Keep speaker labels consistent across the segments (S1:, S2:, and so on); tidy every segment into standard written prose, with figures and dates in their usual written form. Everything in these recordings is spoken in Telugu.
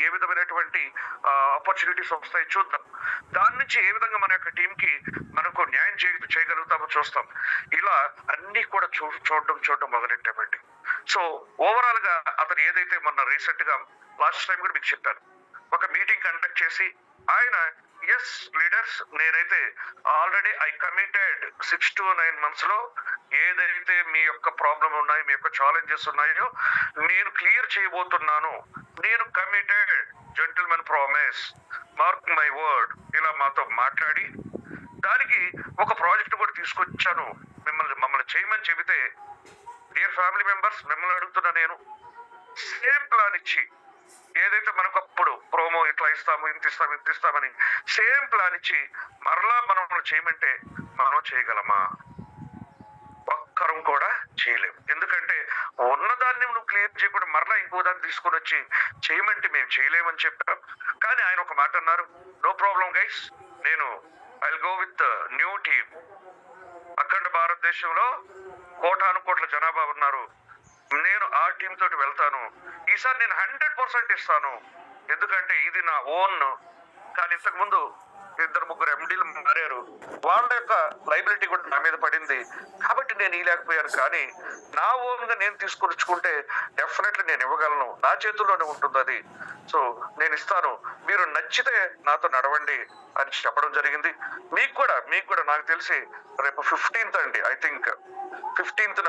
S1: ఏ విధమైనటువంటి ఆపర్చునిటీస్ వస్తాయి చూద్దాం. దాని నుంచి ఏ విధంగా మన యొక్క టీంకి మనకు న్యాయం చేయగలుగుతామో చూస్తాం. ఇలా అన్ని కూడా చూడడం మొదలెట్టామండి. సో ఓవరాల్ గా అతను ఏదైతే మొన్న రీసెంట్ గా లాస్ట్ టైం కూడా మీకు చెప్పాను, ఒక మీటింగ్ కండక్ట్ చేసి ఆయన ఎస్ లీడర్స్, నేనైతే already I committed 6 to 9 months లో ఏదైతే మీ యొక్క ప్రాబ్లం ఉన్నాయో, మీ యొక్క ఛాలెంజెస్ ఉన్నాయో నేను క్లియర్ చేయబోతున్నాను. నేను committed, gentlemen promise, mark my word, ఇలా మాతో మాట్లాడి దానికి ఒక ప్రాజెక్ట్ కూడా తీసుకొచ్చాను. మమ్మల్ని చేయమని చెబితే, డియర్ ఫ్యామిలీ మెంబర్స్, మిమ్మల్ని అడుగుతున్నా నేను, సేమ్ ప్లాన్ ఇచ్చి ఏదైతే మనకు అప్పుడు ప్రోమో ఇట్లా ఇస్తాము, ఇంత ఇస్తామని సేమ్ ప్లాన్ ఇచ్చి మరలా మనం చేయమంటే మనం చేయగలమా? ఒక్కరం కూడా చేయలేము. ఎందుకంటే ఉన్నదాన్ని నువ్వు క్లియర్ చేయకుండా మరలా ఇంకో దాన్ని తీసుకొని వచ్చి చేయమంటే మేము చేయలేమని చెప్పాం. కానీ ఆయన ఒక మాట అన్నారు, నో ప్రాబ్లం గైస్, నేను I will go with new team. అఖండ భారతదేశంలో కోట్ల జనాభా ఉన్నారు, నేను ఆ టీం తోటి వెళ్తాను. ఈసారి నేను 100% ఇస్తాను, ఎందుకంటే ఇది నా ఓన్. కానీ ఇంతకు ముందు 2-3 MDలు మారారు, వాళ్ళ యొక్క లైబిలిటీ కూడా నా మీద పడింది కాబట్టి నేను ఇవ్వలేకపోయాను. కానీ నా ఓన్ గా నేను తీసుకొచ్చుకుంటే డెఫినెట్లీ నేను ఇవ్వగలను, నా చేతుల్లోనే ఉంటుంది అది. సో నేను ఇస్తాను, మీరు నచ్చితే నాతో నడవండి అని చెప్పడం జరిగింది. మీకు కూడా నాకు తెలిసి రేపు 15th అండి, ఐ థింక్ 15th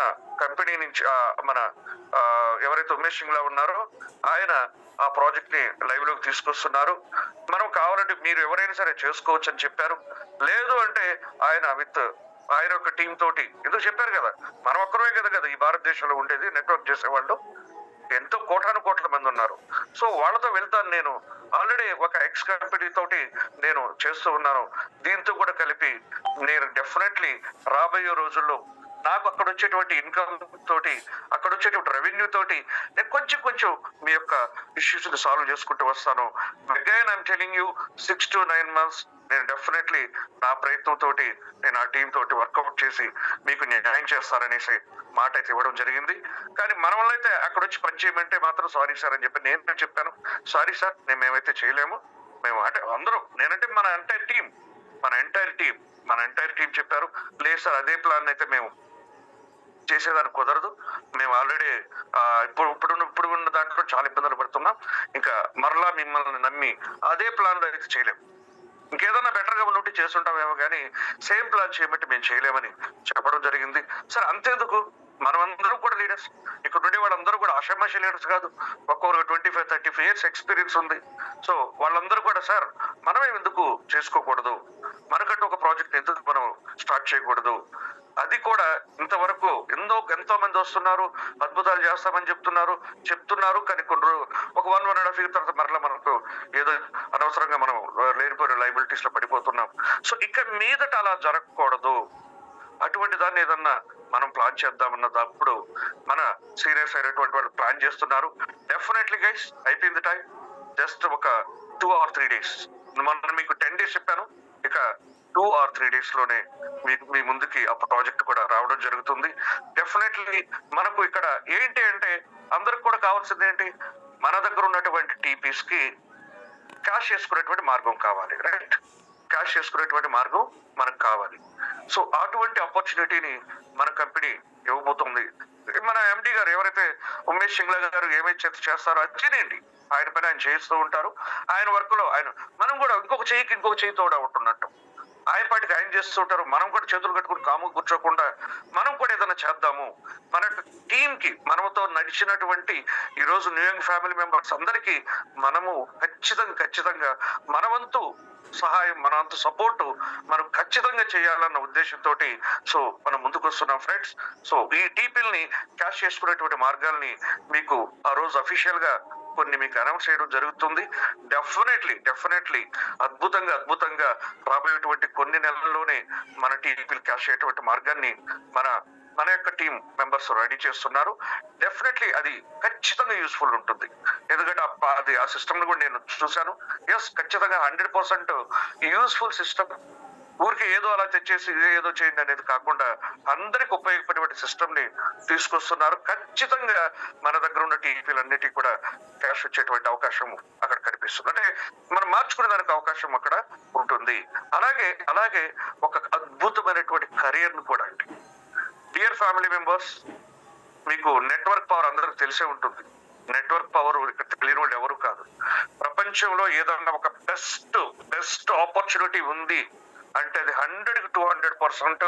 S1: కంపెనీ నుంచి మన ఎవరైతే ఉమేష్ సింగ్లా ఉన్నారో ఆయన ఆ ప్రాజెక్ట్ ని లైవ్ లోకి తీసుకొస్తున్నారు. మనం కావాలంటే మీరు ఎవరైనా సరే చేసుకోవచ్చు అని చెప్పారు. లేదు అంటే ఆయన యొక్క టీం తోటి, ఎందుకు చెప్పారు కదా, మనం ఒక్కరమే కదా ఈ భారతదేశంలో ఉండేది, నెట్వర్క్ చేసేవాళ్ళు ఎంతో కోట్ల మంది ఉన్నారు. సో వాళ్ళతో వెళ్తాను. నేను ఆల్రెడీ ఒక ఎక్స్ కంపెనీ తోటి నేను చేస్తూ ఉన్నాను. దీంతో కూడా కలిపి నేను డెఫినెట్లీ రాబోయే రోజుల్లో నాకు అక్కడ వచ్చేటువంటి ఇన్కమ్ తోటి, అక్కడ వచ్చేటువంటి రెవెన్యూ తోటి నేను కొంచెం మీ యొక్క ఇష్యూస్ ని సాల్వ్ చేసుకుంటూ వస్తాను. Again I'm telling you, 6 to 9 months నేను డెఫినెట్లీ నా ప్రయత్నంతో నేను ఆ టీం తోటి వర్కౌట్ చేసి మీకు న్యాయం చేస్తారనేసి మాట అయితే ఇవ్వడం జరిగింది. కానీ మన వల్ల అయితే అక్కడ వచ్చి పని చేయమంటే మాత్రం సారీ సార్ అని చెప్పి నేను చెప్పాను. సారీ సార్, మేమైతే చేయలేము. మేము అంటే అందరూ, నేనంటే మన ఎంటైర్ టీం చెప్పారు, లేదు సార్ అదే ప్లాన్ అయితే మేము చేసేదానికి కుదరదు. మేము ఆల్రెడీ ఇప్పుడు ఉన్న దాంట్లో చాలా ఇబ్బందులు పడుతున్నాం. ఇంకా మరలా మిమ్మల్ని నమ్మి అదే ప్లాన్ లో అయితే చేయలేము. ఇంకేదన్నా బెటర్ గా ఉండి చేస్తుంటామేమో కానీ సేమ్ ప్లాన్ చేయమంటే మేము చేయలేమని చెప్పడం జరిగింది. సరే అంతేందుకు, మనమందరం కూడా లీడర్స్, ఇక్కడ ఉండే వాళ్ళందరూ కూడా ఆషామాషి లీడర్స్ కాదు, ఒక్కొక్క 25-35 years ఎక్స్పీరియన్స్ ఉంది. సో వాళ్ళందరూ కూడా సార్ మనమే ఎందుకు చేసుకోకూడదు, మనకంటూ ఒక ప్రాజెక్ట్ ఎందుకు మనం స్టార్ట్ చేయకూడదు, అది కూడా ఇంతవరకు ఎంతో మంది వస్తున్నారు, అద్భుతాలు చేస్తామని చెప్తున్నారు. కానీ ఒక 1.5 year తర్వాత మరలా మనకు ఏదో అనవసరంగా మనం లేనిపోయిన లైబిలిటీస్ లో పడిపోతున్నాం. సో ఇక మీదట అలా జరగకూడదు. అటువంటి దాన్ని ఏదన్నా మనం ప్లాన్ చేద్దామన్నది అప్పుడు మన సీనియర్స్ అయినటువంటి వాళ్ళు ప్లాన్ చేస్తున్నారు. డెఫినెట్లీ గైస్, అయిపోయింది టైం, జస్ట్ ఒక 2 or 3 days. మొన్న మీకు 10 days చెప్పాను, ఇక 2 or 3 days లోనే మీ ముందుకి ఆ ప్రాజెక్ట్ కూడా రావడం జరుగుతుంది. డెఫినెట్లీ మనకు ఇక్కడ ఏంటి అంటే అందరికి కూడా కావాల్సింది ఏంటి, మన దగ్గర ఉన్నటువంటి టీపీస్ కి క్యాష్ చేసుకునేటువంటి మార్గం కావాలి, రైట్? క్యాష్ చేసుకునేటువంటి మార్గం మనకు కావాలి. సో అటువంటి ఆపర్చునిటీని మన కంపెనీ ఇవ్వబోతుంది. మన ఎండి గారు ఎవరైతే ఉమేష్ సింగ్లా గారు ఏమైతే చేస్తారో అది చేయండి, ఆయన పని ఆయన చేస్తూ ఉంటారు. ఆయన వర్క్ లో మనం కూడా ఇంకొక చేయి తోడా ఉంటున్నట్టు ఆయన పాటికి ఆయన చేస్తూ ఉంటారు. మనం కూడా చేతులు కట్టుకుని కాము కూర్చోకుండా మనం కూడా ఏదైనా చేద్దాము. మన టీం కి మనతో నడిచినటువంటి ఈ రోజు న్యూ యంగ్ ఫ్యామిలీ మెంబర్స్ అందరికీ మనము ఖచ్చితంగా మన వంతు సహాయం, మన వంతు సపోర్టు మనం ఖచ్చితంగా చేయాలన్న ఉద్దేశంతో సో మనం ముందుకు వస్తున్నాం ఫ్రెండ్స్. సో ఈ టీపీల్ని క్యాష్ చేసుకునేటువంటి మార్గాల్ని మీకు ఆ రోజు అఫీషియల్ గా కొన్ని మీకు అనౌన్స్ చేయడం జరుగుతుంది. డెఫినెట్లీ అద్భుతంగా రాబోయేటువంటి కొన్ని నెలల్లోనే మన టీపీలు క్యాష్ అయ్యేటువంటి మార్గాన్ని మన యొక్క టీం మెంబర్స్ రెడీ చేస్తున్నారు. డెఫినెట్లీ అది ఖచ్చితంగా యూస్ఫుల్ ఉంటుంది. ఎందుకంటే అది ఆ సిస్టమ్ ని కూడా నేను చూశాను. ఎస్, ఖచ్చితంగా 100% యూస్ఫుల్ సిస్టమ్. ఊరికి ఏదో అలా తెచ్చేసి ఇదే ఏదో చేయండి అనేది కాకుండా అందరికి ఉపయోగపడే సిస్టమ్ ని తీసుకొస్తున్నారు. ఖచ్చితంగా మన దగ్గర ఉన్న టీవీలన్నిటికీ కూడా క్యాష్ వచ్చేటువంటి అవకాశం అక్కడ కనిపిస్తుంది. అంటే మనం మార్చుకునే దానికి అవకాశం అక్కడ ఉంటుంది. అలాగే అలాగే ఒక అద్భుతమైనటువంటి కెరియర్ ను కూడా అండి. డియర్ ఫ్యామిలీ మెంబర్స్, మీకు నెట్వర్క్ పవర్ అందరికి తెలిసే ఉంటుంది. నెట్వర్క్ పవర్ ఇక్కడ తెలియని వాళ్ళు ఎవరు కాదు. ప్రపంచంలో ఏదన్నా ఒక బెస్ట్ ఆపర్చునిటీ ఉంది అంటే అది 100కి 200%,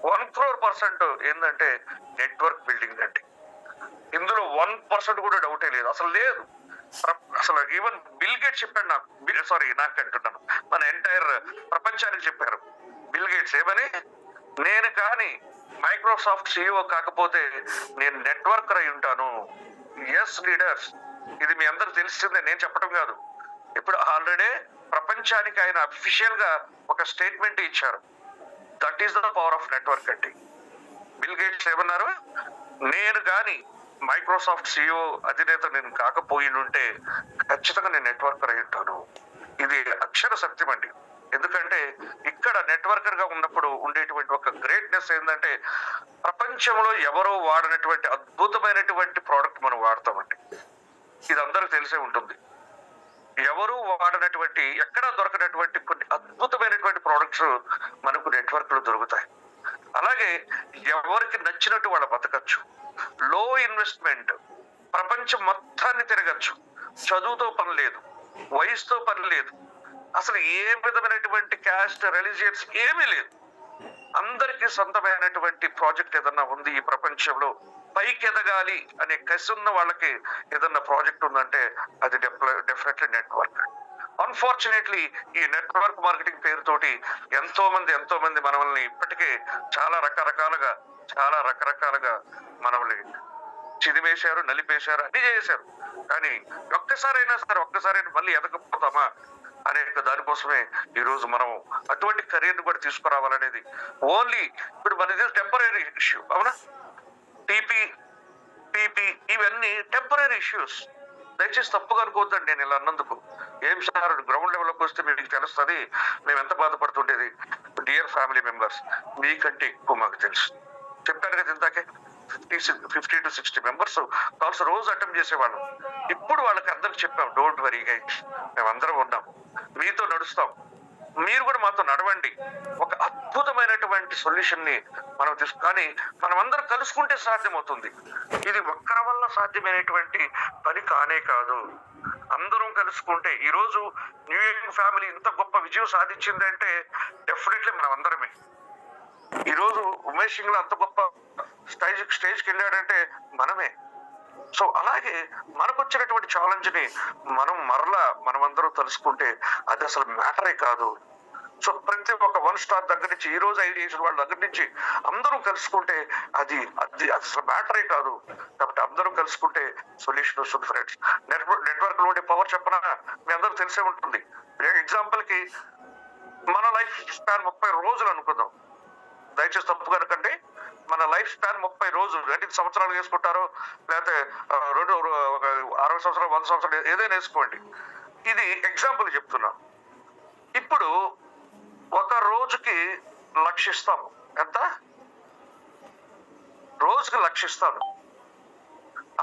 S1: 1 crore% ఏంటంటే నెట్వర్క్ బిల్డింగ్ అండి. ఇందులో 1% కూడా డౌటే లేదు, అసలు లేదు. అసలు ఈవెన్ బిల్ గేట్స్ చెప్పాడు నాకు అంటున్నాను, మన ఎంటైర్ ప్రపంచానికి చెప్పారు బిల్ గేట్స్ ఏమని, నేను కానీ మైక్రోసాఫ్ట్ CEO కాకపోతే నేను నెట్వర్కర్ అయి ఉంటాను. ఎస్ లీడర్స్, ఇది మీ అందరికి తెలిసిందే, నేను చెప్పడం కాదు. ఇప్పుడు ఆల్రెడీ ప్రపంచానికి ఆయన అఫీషియల్ గా ఒక స్టేట్మెంట్ ఇచ్చారు. That is the power of network అండి. బిల్ గేట్స్ ఏమన్నారు, నేను కానీ మైక్రోసాఫ్ట్ CEO అధినేత నేను కాకపోయింటే ఖచ్చితంగా నేను నెట్వర్కర్ అయి ఉంటాను. ఇది అక్షర సత్యం అండి. ఎందుకంటే ఇక్కడ నెట్వర్కర్ గా ఉన్నప్పుడు ఉండేటువంటి ఒక గ్రేట్నెస్ ఏంటంటే ప్రపంచంలో ఎవరో వాడినటువంటి అద్భుతమైనటువంటి ప్రోడక్ట్ మనం వాడతామండి. ఇది అందరికి తెలిసే ఉంటుంది. ఎవరు వాడినటువంటి ఎక్కడా దొరకనటువంటి కొన్ని అద్భుతమైనటువంటి ప్రోడక్ట్స్ మనకు నెట్వర్క్ లో దొరుకుతాయి. అలాగే ఎవరికి నచ్చినట్టు వాళ్ళు బతకచ్చు. లో ఇన్వెస్ట్మెంట్, ప్రపంచం మొత్తాన్ని తిరగచ్చు. చదువుతో పని లేదు, వయసుతో పని లేదు, అసలు ఏ విధమైనటువంటి క్యాస్ట్ రిలీజియన్స్ ఏమీ లేదు. అందరికీ సొంతమైనటువంటి ప్రాజెక్ట్ ఏదన్నా ఉంది ఈ ప్రపంచంలో, పైకి ఎదగాలి అనే కసి ఉన్న వాళ్ళకి ఏదన్నా ప్రాజెక్ట్ ఉందంటే అది డెఫినెట్లీ నెట్వర్క్. అన్ఫార్చునేట్లీ ఈ నెట్వర్క్ మార్కెటింగ్ పేరుతోటి ఎంతో మంది మనల్ని ఇప్పటికే చాలా రకరకాలుగా మనల్ని చిదిమేశారు, నలిపేశారు, అన్ని చేశారు. కానీ ఒక్కసారైనా మళ్ళీ ఎదగకపోతామా అనే దానికోసమే ఈ రోజు మనం అటువంటి కెరీర్ ని కూడా తీసుకురావాలనేది. ఓన్లీ ఇప్పుడు మనది టెంపరీ ఇష్యూ, అవునా? టీపీ ఇవన్నీ టెంపరీ ఇష్యూస్. దయచేసి తప్పుగా అనుకోవద్దండి నేను ఇలా అన్నందుకు. ఏం సార్, గ్రౌండ్ లెవెల్లోకి వస్తే మీకు తెలుస్తుంది మేము ఎంత బాధపడుతుండేది. డియర్ ఫ్యామిలీ మెంబర్స్, మీకంటే ఎక్కువ మాకు తెలుసు. చెప్పాను కదా ఇందాకే, 50 to 60 మెంబర్స్ కాల్స్ రోజు అటెంప్ట్ చేసేవాళ్ళం. ఇప్పుడు వాళ్ళకి అందరికి చెప్పాం, డోంట్ వరీ గైస్, మేమందరం ఉన్నాం, మీతో నడుస్తాం, మీరు కూడా మాతో నడవండి. ఒక అద్భుతమైనటువంటి సొల్యూషన్ ని మనం కానీ మనం అందరం కలుసుకుంటే సాధ్యమవుతుంది. ఇది ఒక్కరి వల్ల సాధ్యమైనటువంటి పని కానే కాదు. అందరం కలుసుకుంటే ఈ రోజు న్యూ యంగ్ ఫ్యామిలీ ఇంత గొప్ప విజయం సాధించింది అంటే డెఫినెట్లీ మనం అందరమే. ఈ రోజు ఉమేష్ సింగ్ అంత గొప్ప స్టేజ్కి వెళ్ళాడంటే మనమే. సో అలాగే మనకు వచ్చినటువంటి ఛాలెంజ్ ని మనమందరం తెలుసుకుంటే అది అసలు మ్యాటరే కాదు. సో ప్రతి ఒక్క 1 స్టార్ దగ్గర నుంచి ఈ రోజు ఐడియా చేసిన వాళ్ళ దగ్గర నుంచి అందరూ కలుసుకుంటే అది అసలు మ్యాటరే కాదు. కాబట్టి అందరూ కలుసుకుంటే సొల్యూషన్ వస్తుంది ఫ్రెండ్స్. నెట్వర్క్ లో ఉండే పవర్ చెప్పనా మీ అందరూ తెలిసే ఉంటుంది. ఎగ్జాంపుల్ కి మన లైఫ్ స్పాన్ 30 రోజులు అనుకుందాం, దయచేసి తప్పు కనుకండి. మన లైఫ్ స్పాన్ 30 రోజులు, 2 సంవత్సరాలు వేసుకుంటారో లేకపోతే 60 సంవత్సరాలు 100 సంవత్సరాలు ఏదైనా వేసుకోండి. ఇది ఎగ్జాంపుల్ చెప్తున్నా. ఇప్పుడు ఒక రోజుకి లక్షిస్తాము, ఎంత? రోజుకి లక్షిస్తాను.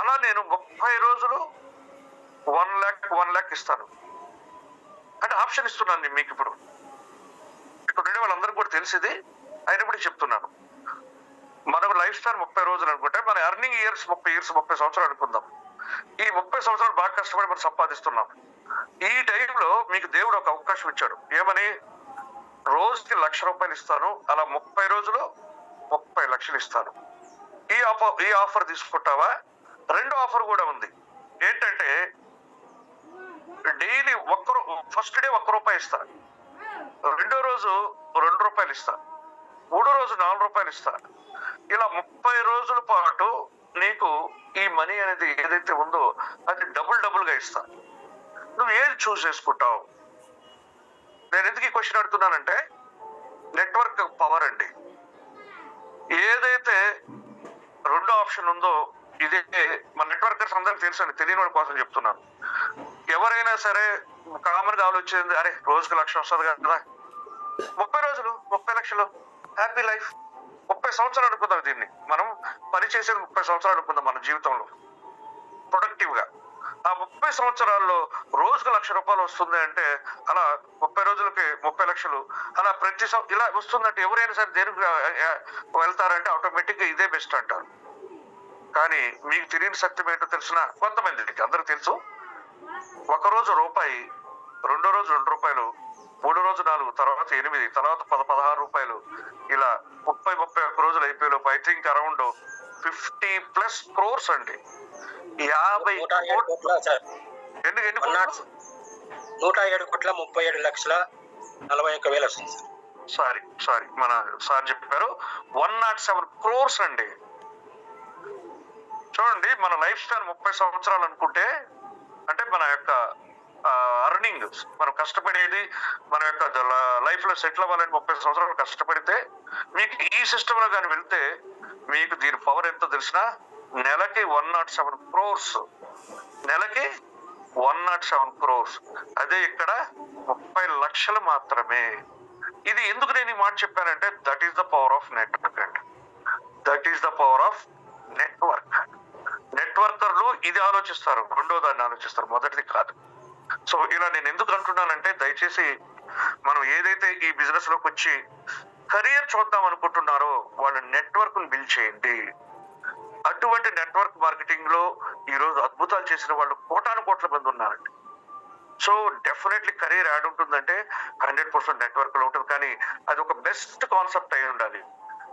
S1: అలా నేను 30 రోజులు 1 lakh ఇస్తాను అంటే ఆప్షన్ ఇస్తున్నాను మీకు. ఇప్పుడు ఉండే వాళ్ళందరికీ కూడా తెలిసింది అయినప్పుడు చెప్తున్నాను. మనకు లైఫ్ స్టైల్ 30 రోజులు అనుకుంటే మన ఎర్నింగ్ ఇయర్స్ 30 సంవత్సరాలు అనుకుందాం. ఈ 30 సంవత్సరాలు బాగా కష్టపడి మనం సంపాదిస్తున్నాం. ఈ టైంలో మీకు దేవుడు ఒక అవకాశం ఇచ్చాడు. ఏమని? రోజుకి ₹1,00,000 ఇస్తాను, అలా 30 రోజులు 30 లక్షలు ఇస్తాను. ఈ ఆఫర్ తీసుకుంటావా? రెండో ఆఫర్ కూడా ఉంది. ఏంటంటే డైలీ ఫస్ట్ డే ₹1 ఇస్తా, రెండో రోజు ₹2 ఇస్తా, మూడో రోజు ₹4 ఇస్తా. ఇలా 30 రోజుల పాటు నీకు ఈ మనీ అనేది ఏదైతే ఉందో అది డబుల్ గా ఇస్తా. నువ్వు ఏది చూస్ చేసుకుంటావు? నేను ఎందుకు ఈ క్వశ్చన్ అడుగుతున్నానంటే నెట్వర్క్ పవర్ అండి. ఏదైతే రెండో ఆప్షన్ ఉందో ఇదే మన నెట్వర్కర్స్ అందరికి తెలుసండి, తెలియని వాడి కోసం 30 రోజులు 30 లక్షలు హ్యాపీ లైఫ్. 30 సంవత్సరాలు అనుకుందాం దీన్ని మనం. పని చేసేది 30 సంవత్సరాలు అనుకుందాం మన జీవితంలో ప్రొడక్టివ్ గా. ఆ 30 సంవత్సరాల్లో రోజుకు ₹1,00,000 వస్తుంది అంటే అలా 30 రోజులకి 30 లక్షలు అలా ప్రతి ఇలా వస్తుందంటే ఎవరైనా సరే దేనికి వెళ్తారంటే ఆటోమేటిక్ గా ఇదే బెస్ట్ అంటారు. కానీ మీకు తెలియని సత్యం ఏంటో తెలిసిన కొంతమందికి అందరికి తెలుసు. ఒక రోజు రూపాయి, రెండో రోజు ₹2, మూడో రోజు 4, తర్వాత 8, తర్వాత 16 ఇలా 31 రోజులు అయిపోయేలోపు ఐ థింక్ అరౌండ్ 50+ crores అండి. 50
S2: కోట్ల సార్.
S1: ఎన్ని
S2: 107,37,41,000 వస్తుంది సార్.
S1: సారీ మన సార్ చెప్పారు 107 crores అండి. చూడండి మన లైఫ్ స్పాన్ 30 సంవత్సరాలు అనుకుంటే అంటే మన యొక్క అర్నింగ్ మనం కష్టపడేది మన యొక్క లైఫ్ లో సెటిల్ అవ్వాలని 30 సంవత్సరాలు కష్టపడితే మీకు ఈ సిస్టమ్ లో కానీ వెళ్తే మీకు దీని పవర్ ఎంతో తెలిసినా నెలకి 107 crores, నెలకి 107 crores. అదే ఇక్కడ 30 లక్షలు మాత్రమే. ఇది ఎందుకు నేను ఈ మాట చెప్పానంటే that is the power of network అండి. That is the power of network. నెట్వర్కర్లు ఇది ఆలోచిస్తారు, రెండో దాన్ని ఆలోచిస్తారు, మొదటిది కాదు. సో ఇలా నేను ఎందుకు అంటున్నానంటే దయచేసి మనం ఏదైతే ఈ బిజినెస్ లోకి వచ్చి కెరియర్ చూద్దాం అనుకుంటున్నారో వాళ్ళ నెట్వర్క్ ని బిల్డ్ చేయండి. అటువంటి నెట్వర్క్ మార్కెటింగ్ లో ఈ రోజు అద్భుతాలు చేసిన వాళ్ళు కోట్ల మంది ఉన్నారండి. సో డెఫినెట్లీ కెరీర్ యాడ్ ఉంటుందంటే 100% నెట్వర్క్ లో ఉంటుంది. కానీ అది ఒక బెస్ట్ కాన్సెప్ట్ అయి ఉండాలి.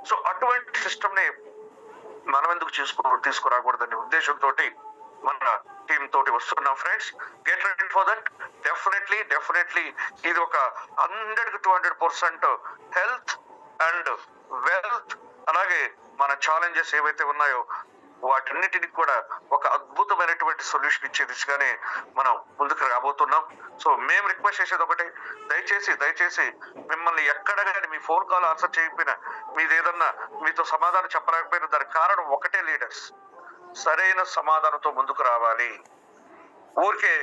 S1: సో అటువంటి సిస్టమ్ ని మనం ఎందుకు తీసుకురాకూడదనే ఉద్దేశంతో మన టీమ్ తోటి వస్తున్నాం friends. Get ready for that. Definitely ఇది ఒక 100-200% హెల్త్ అండ్ వెల్త్ అలాగే మన ఛాలెంజెస్ ఏవైతే ఉన్నాయో వాటన్నిటిని కూడా ఒక అద్భుతమైనటువంటి సొల్యూషన్ ఇచ్చే దిశగానే మనం ముందుకు రాబోతున్నాం. సో మేము రిక్వెస్ట్ చేసేది ఒకటే, దయచేసి మిమ్మల్ని ఎక్కడ కానీ మీ ఫోన్ కాల్ ఆన్సర్ చేయకపోయినా మీది ఏదన్నా మీతో సమాధానం చెప్పలేకపోయినా దానికి కారణం ఒకటే, లీడర్స్ సరైన సమాధానంతో ముందుకు రావాలి. ఊరికే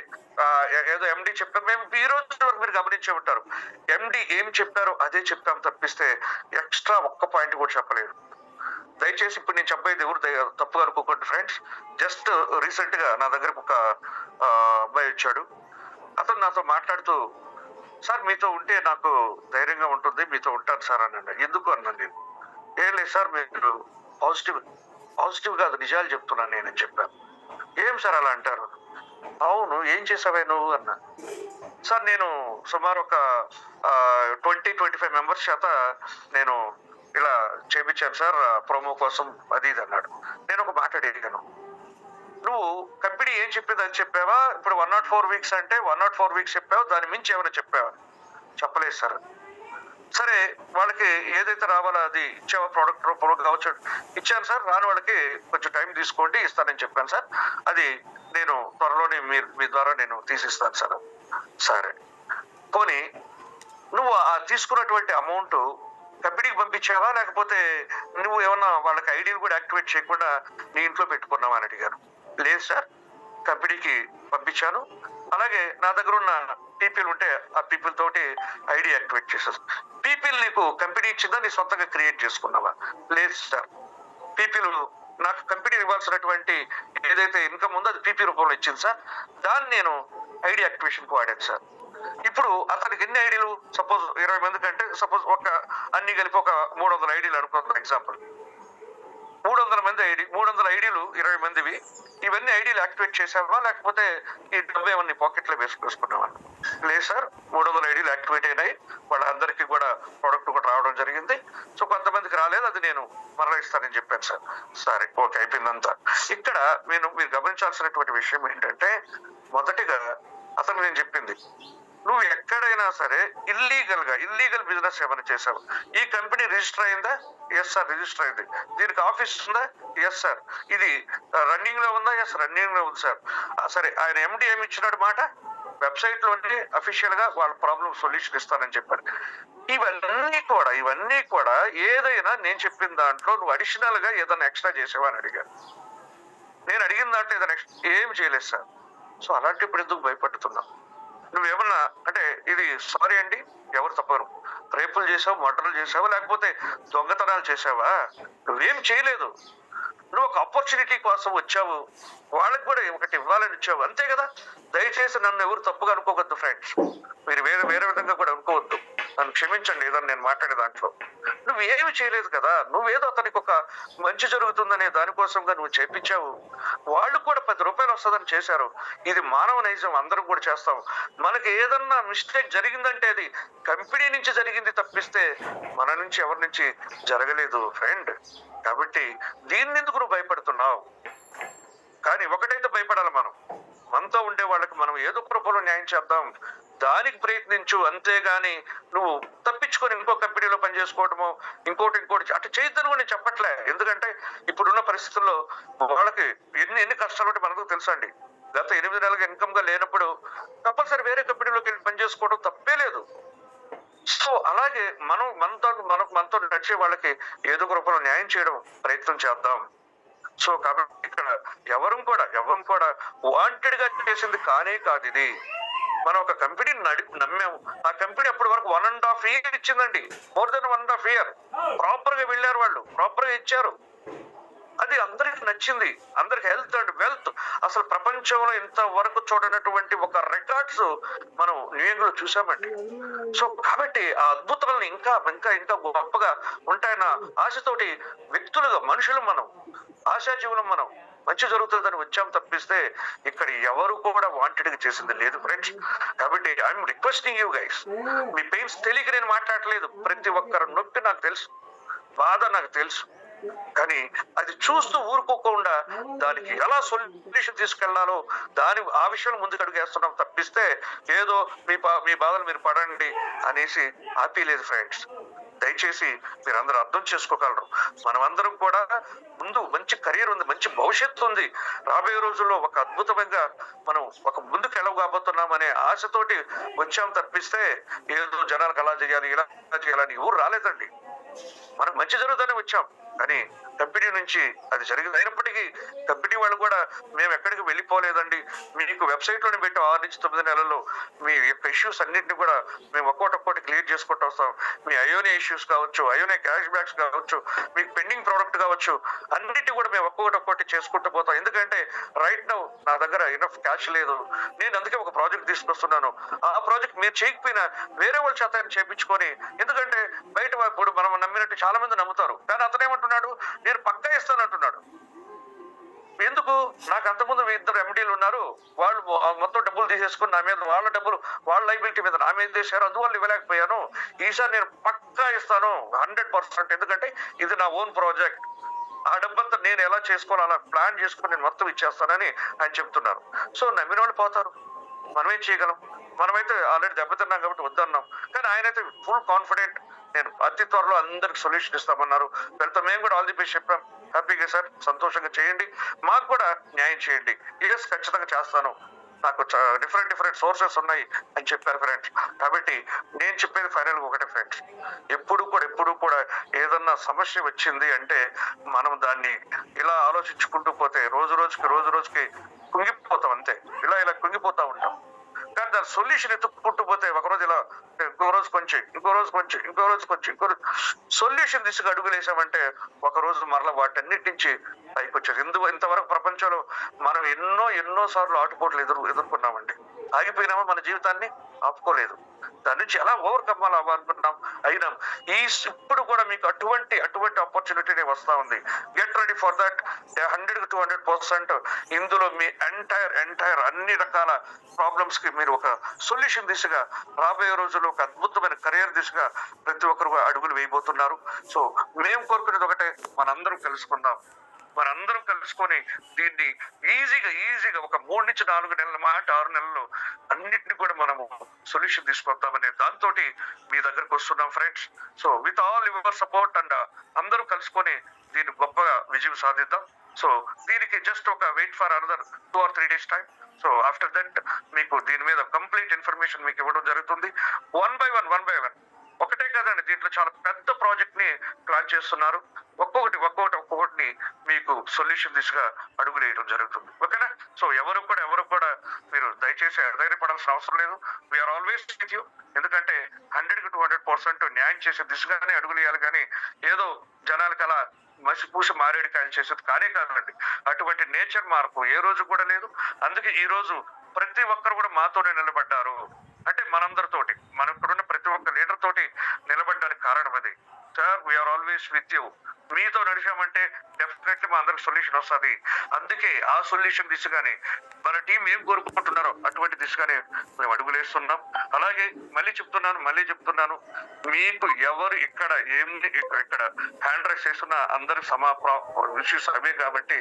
S1: ఏదో ఎండి చెప్పారు, మేము ఈ రోజు వరకు మీరు గమనించే ఉంటారు ఎండి ఏం చెప్పారో అదే చెప్పాం తప్పిస్తే ఎక్స్ట్రా ఒక్క పాయింట్ కూడా చెప్పలేదు. దయచేసి ఇప్పుడు నేను చెప్పేది ఎవరు తప్పుగా అనుకోకండి ఫ్రెండ్స్. జస్ట్ రీసెంట్ గా నా దగ్గరకు ఒక అబ్బాయి వచ్చాడు. అతను నాతో మాట్లాడుతూ సార్ మీతో ఉంటే నాకు ధైర్యంగా ఉంటుంది, మీతో ఉంటాను సార్ అని. ఎందుకు అన్నాను నేను. ఏం లేదు సార్ మీరు పాజిటివ్ కాదు నిజాలు చెప్తున్నాను నేను చెప్పాను. ఏం సార్ అలా అంటారు? అవును ఏం చేసావే నువ్వు అన్నా. సార్ నేను సుమారు ఒక 20-25 మెంబర్స్ చేత నేను ఇలా చేపించాను సార్ ప్రోమో కోసం అది ఇది అన్నాడు. నేను ఒక మాట అడిగాను, నువ్వు కంపెనీ ఏం చెప్పింది అని చెప్పావా? ఇప్పుడు 104 వీక్స్ అంటే 104 వీక్స్ చెప్పావు, దాని మించి ఏమైనా చెప్పావా? చెప్పలేదు సార్. సరే వాళ్ళకి ఏదైతే రావాలో అది ఇచ్చావా? ప్రోడక్ట్ రూపంలో కావచ్చు. ఇచ్చాను సార్, రాని వాళ్ళకి కొంచెం టైం తీసుకోండి ఇస్తానని చెప్పాను సార్. అది నేను త్వరలోనే మీ ద్వారా నేను తీసిస్తాను సార్. సరే పోనీ నువ్వు ఆ తీసుకున్నటువంటి అమౌంట్ కంపెనీకి పంపించావా లేకపోతే నువ్వు ఏమన్నా వాళ్ళకి ఐడీలు కూడా యాక్టివేట్ చేయకుండా నీ ఇంట్లో పెట్టుకున్నావా అని అడిగారు. లేదు సార్ కంపెనీకి పంపించాను, అలాగే నా దగ్గర ఉన్న పీపుల్ ఉంటే ఆ పీపుల్ తోటి ఐడి యాక్టివేట్ చేసేది. పీపుల్ నీకు కంపెనీ ఇచ్చిందా నీ సొంతంగా క్రియేట్ చేసుకున్నావా? లేదు సార్ పీపుల్ నాకు కంపెనీ ఇవ్వాల్సినటువంటి ఏదైతే ఇన్కమ్ ఉందో అది పీపీ రూపంలో ఇచ్చింది సార్, దాన్ని నేను ఐడి యాక్టివేషన్ కు వాడాను సార్. ఇప్పుడు అతనికి ఎన్ని ఐడీలు? సపోజ్ 20 మంది కంటే సపోజ్ ఒక అన్ని కలిపి ఒక 300 ఐడీలు అనుకుంటున్నాను ఎగ్జాంపుల్. 300 ఐడీలు 20 మందివి. ఇవన్నీ ఐడీలు యాక్టివేట్ చేసావా లేకపోతే ఈ డబ్బు ఏమన్నా పాకెట్లో వేసుకున్నావా? లేదు సార్ 300 ఐడీలు యాక్టివేట్ అయినాయి, వాళ్ళందరికీ కూడా ప్రోడక్ట్ కూడా రావడం జరిగింది. సో కొంతమందికి రాలేదు, అది నేను మరలా ఇస్తానని చెప్పాను సార్. సరే ఓకే అయిపోయిందంతా. ఇక్కడ మీరు గమనించాల్సినటువంటి విషయం ఏంటంటే మొదటిగా అతను నేను చెప్పింది, నువ్వు ఎక్కడైనా సరే ఇల్లీగల్ బిజినెస్ ఏమైనా చేసావు. ఈ కంపెనీ రిజిస్టర్ అయిందా? ఎస్ సార్ రిజిస్టర్ అయింది. దీనికి ఆఫీస్ ఉందా? Yes sir. ఇది రన్నింగ్ లో ఉందా? ఎస్ రన్నింగ్ లో ఉంది సార్. సరే ఆయన ఎండి ఏమి ఇచ్చినాడు మాట? వెబ్సైట్ లోనే అఫీషియల్ గా వాళ్ళ ప్రాబ్లం సొల్యూషన్ ఇస్తానని చెప్పారు. ఇవన్నీ కూడా ఏదైనా నేను చెప్పిన దాంట్లో నువ్వు అడిషనల్ గా ఏదైనా ఎక్స్ట్రా చేసావా అని అడిగాను. నేను అడిగిన దాంట్లో ఏదైనా ఏం చేయలేదు సార్. సో అలాంటి ఇప్పుడు ఎందుకు భయపడుతున్నావు? నువ్వేమన్నా అంటే ఇది సారీ అండి ఎవరు తప్పరు, రేపులు చేసావు, మర్డర్లు చేసావా, లేకపోతే దొంగతనాలు చేసావా? నువ్వేం చేయలేదు. నువ్వు ఒక ఆపర్చునిటీ కోసం వచ్చావు, వాళ్ళకి కూడా ఒకటి ఇవ్వాలని వచ్చావు, అంతే కదా. దయచేసి నన్ను ఎవరు తప్పుగా అనుకోవద్దు ఫ్రెండ్స్, మీరు వేరే వేరే విధంగా కూడా అనుకోవద్దు. నన్ను క్షమించండి ఏదన్నా నేను మాట్లాడే దాంట్లో. నువ్వు ఏమి చేయలేదు కదా, నువ్వేదో అతనికి ఒక మంచి జరుగుతుందనే దానికోసంగా నువ్వు చేపించావు. వాళ్ళు కూడా 10 రూపాయలు వస్తుందని చేశారు. ఇది మానవ నైజం, అందరం కూడా చేస్తాం. మనకి ఏదన్నా మిస్టేక్ జరిగిందంటే అది కంపెనీ నుంచి జరిగింది తప్పిస్తే మన నుంచి ఎవరి నుంచి జరగలేదు ఫ్రెండ్. కాబట్టి దీన్ని ఎందుకు నువ్వు భయపడుతున్నావు? కానీ ఒకటైతే భయపడాలి, మనతో ఉండే వాళ్ళకి మనం ఏదో ఒక రూపంలో న్యాయం చేద్దాం, దానికి ప్రయత్నించు. అంతేగాని నువ్వు తప్పించుకొని ఇంకో కంపెనీలో పనిచేసుకోవటమో ఇంకోటి అటు చేయొద్దని కూడా నేను చెప్పట్లే. ఎందుకంటే ఇప్పుడున్న పరిస్థితుల్లో వాళ్ళకి ఎన్ని కష్టాలు ఉంటే మనకు తెలుసండి. గత 8 నెలలుగా ఇన్కమ్ గా లేనప్పుడు కంపల్సరీ వేరే కంపెనీలోకి వెళ్ళి పనిచేసుకోవడం తప్పే లేదు. సో అలాగే మనతో నడిచే వాళ్ళకి ఏదో ఒక రూపంలో న్యాయం చేయడం ప్రయత్నం చేద్దాం. సో కాబట్టి ఇక్కడ ఎవరు కూడా వాంటెడ్ గా చేసింది కానే కాదు ఇది. మనం ఒక కంపెనీని నమ్మాము, ఆ కంపెనీ అప్పటి వరకు 1.5 year ఇచ్చిందండి. మోర్ దెన్ 1.5 year ప్రాపర్ గా వెళ్ళారు, వాళ్ళు ప్రాపర్ గా ఇచ్చారు. అది అందరికి నచ్చింది, అందరికి హెల్త్ అండ్ వెల్త్, అసలు ప్రపంచంలో ఇంతవరకు చూడనటువంటి ఒక రికార్డ్స్ మనం న్యూయార్క్ లో చూసామండి. సో కాబట్టి ఆ అద్భుతాలను ఇంకా ఇంకా ఇంకా గొప్పగా ఉంటాయన్న ఆశతోటి వ్యక్తులుగా మనుషులు మనం, ఆశాజీవులం మనం, మంచి జరుగుతుందని వచ్చాం తప్పిస్తే ఇక్కడ ఎవరు కూడా వాంటెడ్ గా చేసింది లేదు ఫ్రెండ్స్. కాబట్టి I'm requesting you guys, me pains తెలియక నేను మాట్లాడలేదు. ప్రతి ఒక్కరి నొప్పి నాకు తెలుసు, బాధ నాకు తెలుసు. కానీ అది చూస్తూ ఊరుకోకుండా దానికి ఎలా సొల్యూషన్ తీసుకెళ్లాలో ఆ విషయంలో ముందుకు అడుగేస్తున్నాం తప్పిస్తే ఏదో మీ బాధలు మీరు పడండి అనేసి ఆపేలేదు ఫ్రెండ్స్. దయచేసి మీరు అందరూ అర్థం చేసుకోగలరు. మనమందరం కూడా ముందు మంచి కెరీర్ ఉంది, మంచి భవిష్యత్తు ఉంది. రాబోయే రోజుల్లో ఒక అద్భుతంగా మనం ఒక ముందుకు వెళ్ళగబోతున్నాం అనే ఆశతోటి వచ్చాం తప్పిస్తే ఏదో జనాలకు అలా చేయాలి ఇలా చేయాలని ఎవరు రాలేదండి. మనకు మంచి జరుగుతుందని వచ్చాం. కానీ కంపెనీ నుంచి అది జరిగింది. అయినప్పటికీ కంపెనీ వాళ్ళు కూడా మేము ఎక్కడికి వెళ్ళిపోలేదండి, మీకు వెబ్సైట్ లోనే పెట్టాం 6 నుంచి 9 నెలల్లో మీ యొక్క ఇష్యూస్ అన్నింటినీ కూడా మేము ఒక్కొక్కటి క్లియర్ చేసుకుంటూ వస్తాం. మీ అయోనే ఇష్యూస్ కావచ్చు, అయోనే క్యాష్ బ్యాక్స్ కావచ్చు, మీకు పెండింగ్ ప్రోడక్ట్ కావచ్చు, అన్నిటి కూడా మేము ఒక్కొక్కటి చేసుకుంటూ పోతాం. ఎందుకంటే రైట్ నౌ నా దగ్గర ఇనఫ్ క్యాష్ లేదు. నేను అందుకే ఒక ప్రాజెక్ట్ తీసుకొస్తున్నాను. ఆ ప్రాజెక్ట్ మీరు చేయకపోయినా వేరే వాళ్ళ చేత చేయించుకొని, ఎందుకంటే బయట ఇప్పుడు మనం నమ్మినట్టు చాలా మంది నమ్ముతారు. కానీ అతనేమంటున్నాడు, నేను పక్కా ఇస్తానంటున్నాడు. ఎందుకు? నాకు అంతకుముందు 2 MDలు ఉన్నారు, వాళ్ళు మొత్తం డబ్బులు తీసేసుకుని నా మీద, వాళ్ళ డబ్బులు వాళ్ళ లైబిలిటీ మీద నా మీద చేశారు, అందువల్ల ఇవ్వలేకపోయాను. ఈసారి నేను పక్కా ఇస్తాను 100%. ఎందుకంటే ఇది నా ఓన్ ప్రాజెక్ట్. ఆ డబ్బంతా నేను ఎలా చేసుకోవాలో అలా ప్లాన్ చేసుకుని నేను మొత్తం ఇచ్చేస్తానని ఆయన చెప్తున్నారు. సో నమ్మిన వాళ్ళు పోతారు, మనమేం చేయగలం? మనమైతే ఆల్రెడీ దెబ్బతిన్నాం కాబట్టి వద్దన్నాం. కానీ ఆయన అయితే ఫుల్ కాన్ఫిడెంట్, నేను అతి త్వరలో అందరికి సొల్యూషన్ ఇస్తామన్నారు. వెళ్తా మేము కూడా ఆల్ ది బెస్ట్ చెప్పాం. హ్యాపీగా సార్, సంతోషంగా చేయండి, మాకు కూడా న్యాయం చేయండి. ఎస్ ఖచ్చితంగా చేస్తాను, నాకు డిఫరెంట్ సోర్సెస్ ఉన్నాయి అని చెప్పారు ఫ్రెండ్స్. కాబట్టి నేను చెప్పేది ఫైనల్ ఒకటే ఫ్రెండ్స్, ఎప్పుడు కూడా ఏదన్నా సమస్య వచ్చింది అంటే మనం దాన్ని ఇలా ఆలోచించుకుంటూ పోతే రోజు రోజుకి కుంగిపోతాం, అంతే. ఇలా కుంగిపోతా ఉంటాం. కానీ దాని సొల్యూషన్ ఎత్తుక్కుంటూ పోతే ఒకరోజు ఇలా, ఇంకో రోజు సొల్యూషన్ దిశగా అడుగులేసామంటే ఒక రోజు మరలా వాటన్నిటి నుంచి పైకి వచ్చేది. ఇంతవరకు ప్రపంచంలో మనం ఎన్నో సార్లు ఆటుపోట్లు ఎదుర్కొన్నామండి. ఆగిపోయినామా? మన జీవితాన్ని ఆపుకోలేదు. దాని నుంచి ఎలా ఓవర్కమ్ అవ్వాలనుకున్నాం, అయినాం. ఇప్పుడు కూడా మీకు అటువంటి ఆపర్చునిటీ వస్తా ఉంది. Get ready for that 100-200%. ఇందులో మీ ఎంటైర్ అన్ని రకాల ప్రాబ్లమ్స్ కి మీరు ఒక సొల్యూషన్ దిశగా రాబోయే రోజుల్లో ఒక అద్భుతమైన కెరీర్ దిశగా ప్రతి ఒక్కరు అడుగులు వేయబోతున్నారు. సో మేము కోరుకునేది ఒకటే, మనందరం కలుసుకొని దీన్ని ఈజీగా ఒక 3 నుంచి 4 నెలల మాట 6 నెలల్లో అన్నిటిని కూడా మనము సొల్యూషన్ తీసుకొద్దామనే దాంతో మీ దగ్గరకు వస్తున్నాం friends. So with all your support and అందరూ కలుసుకొని దీన్ని గొప్పగా విజయం సాధిద్దాం. సో దీనికి జస్ట్ ఒక wait for another 2 or 3 days time. So after that మీకు దీని మీద కంప్లీట్ ఇన్ఫర్మేషన్ మీకు ఇవ్వడం జరుగుతుంది. వన్ బై వన్ ఒకటే కాదండి, దీంట్లో చాలా పెద్ద ప్రాజెక్ట్ ని ప్లాన్ చేస్తున్నారు. ఒక్కొక్కటిని మీకు సొల్యూషన్ దిశగా అడుగులేయడం జరుగుతుంది. ఓకేనా? సో ఎవరు కూడా కూడా మీరు దయచేసి ధైర్యపడాల్సిన అవసరం లేదు. We're always with you. ఎందుకంటే 100కి 200% న్యాయం చేసే దిశగానే అడుగులు వేయాలి, కానీ ఏదో జనాలకు అలా మసిపూసి మారేడుకాయలు చేసేది కానే కాదండి. అటువంటి నేచర్ మార్పు ఏ రోజు కూడా లేదు. అందుకే ఈ రోజు ప్రతి ఒక్కరు కూడా మాతోనే నిలబడ్డారు. అంటే మనందరితోటి, మనం ఇక్కడున్న ప్రతి ఒక్క లీడర్ తోటి నిలబడ్డానికి కారణం అది. Sir, we're always with you. మీతో నడిచామంటే డెఫినెట్లీ మా అందరికి సొల్యూషన్ వస్తుంది. అందుకే ఆ సొల్యూషన్ దిశగానే మన టీం ఏం కోరుకుంటున్నారో అటువంటి దిశగానే మేము అడుగులేస్తున్నాం. అలాగే మళ్ళీ చెప్తున్నాను, మీకు ఎవరు ఇక్కడ ఇక్కడ హ్యాండ్ రైస్ చేస్తున్న అందరి ఇష్యూస్ అవే కాబట్టి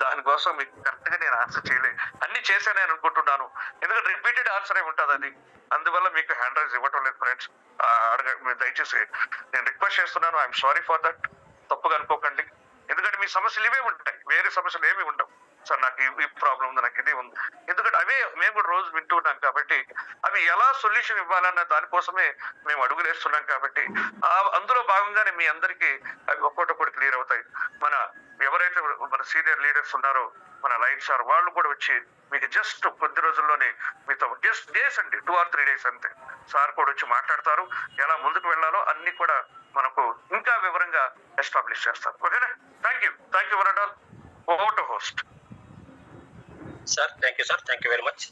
S1: దానికోసం మీకు కరెక్ట్ గా నేను ఆన్సర్ చేయలేదు. అన్ని చేశానే అనుకుంటున్నాను, ఎందుకంటే రిపీటెడ్ ఆన్సర్ ఉంటుంది అది. అందువల్ల మీకు హ్యాండ్ రైజ్ ఇవ్వటం లేదు ఫ్రెండ్స్. దయచేసి నేను రిక్వెస్ట్ చేస్తున్నాను. I'm sorry for that. తప్పుగా అనుకోకండి, ఎందుకంటే మీ సమస్యలు ఇవే ఉంటాయి, వేరే సమస్యలు ఏమి ఉండవు. సార్, నాకు ఈ ప్రాబ్లం ఉంది, నాకు ఇది ఉంది, ఎందుకంటే అవే మేము కూడా రోజు వింటూ ఉన్నాం కాబట్టి అవి ఎలా సొల్యూషన్ ఇవ్వాలన్న దానికోసమే మేము అడుగులేస్తున్నాం కాబట్టి అందులో భాగంగానే మీ అందరికీ అవి ఒక్కొక్కటి క్లియర్ అవుతాయి. ఎవరైతే మన సీనియర్ లీడర్స్ ఉన్నారో, మన లైన్ సార్, వాళ్ళు కూడా వచ్చి మీకు జస్ట్ కొద్ది రోజుల్లోనే మీతో జస్ట్ డేస్ అండి, 2 or 3 days అంతే, సార్ కూడా వచ్చి మాట్లాడతారు. ఎలా ముందుకు వెళ్ళాలో అన్ని కూడా మనకు ఇంకా వివరంగా ఎస్టాబ్లిష్ చేస్తారు. ఓకేనా? Thank you one and all. Over to host.
S2: Sir, thank you very much.